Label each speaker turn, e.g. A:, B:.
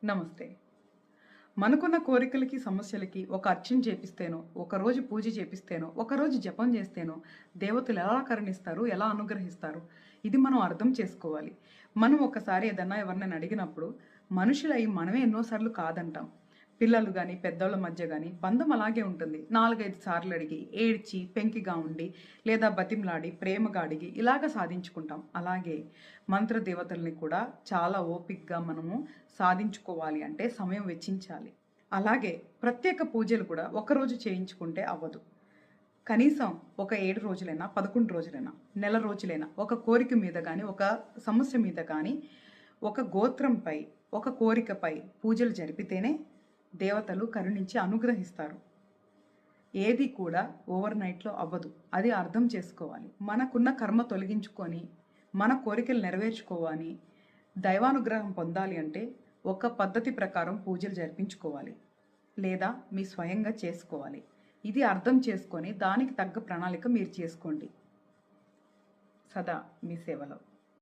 A: నమస్తే. మనకున్న కోరికలకి, సమస్యలకి ఒక అర్చన చేపిస్తేనో, ఒకరోజు పూజ చేపిస్తేనో, ఒకరోజు జపం చేస్తేనో దేవతలు ఎలా కరుణిస్తారు, ఎలా అనుగ్రహిస్తారు? ఇది మనం అర్థం చేసుకోవాలి. మనం ఒకసారి ఏదన్నా ఎవరినైనా అడిగినప్పుడు మనుషులై మనమే ఎన్నో సార్లు కాదంటాం. పిల్లలు గాని, పెద్దోళ్ళ మధ్య గాని బంధం అలాగే ఉంటుంది. 4, 5 సార్లు అడిగి, ఏడ్చి, పెంకిగా ఉండి, లేదా బతిమలాడి, ప్రేమగా అడిగి ఇలాగ సాధించుకుంటాం. అలాగే మంత్ర దేవతల్ని కూడా చాలా ఓపికగా మనము సాధించుకోవాలి అంటే సమయం వెచ్చించాలి. అలాగే ప్రత్యేక పూజలు కూడా ఒకరోజు చేయించుకుంటే అవ్వదు. కనీసం ఒక 7 రోజులైనా, 11 రోజులైనా, నెల రోజులైనా ఒక కోరిక మీద గాని, ఒక సమస్య మీద కానీ, ఒక గోత్రంపై, ఒక కోరికపై పూజలు జరిపితేనే దేవతలు కరుణించి అనుగ్రహిస్తారు. ఏది కూడా ఓవర్ నైట్‌లో అవ్వదు. అది అర్థం చేసుకోవాలి. మనకున్న కర్మ తొలగించుకొని, మన కోరికలు నెరవేర్చుకోవాలి, దైవానుగ్రహం పొందాలి అంటే ఒక పద్ధతి ప్రకారం పూజలు జరిపించుకోవాలి. లేదా మీ స్వయంగా చేసుకోవాలి. ఇది అర్థం చేసుకొని దానికి తగ్గ ప్రణాళిక మీరు చేసుకోండి. సదా మీ సేవలో.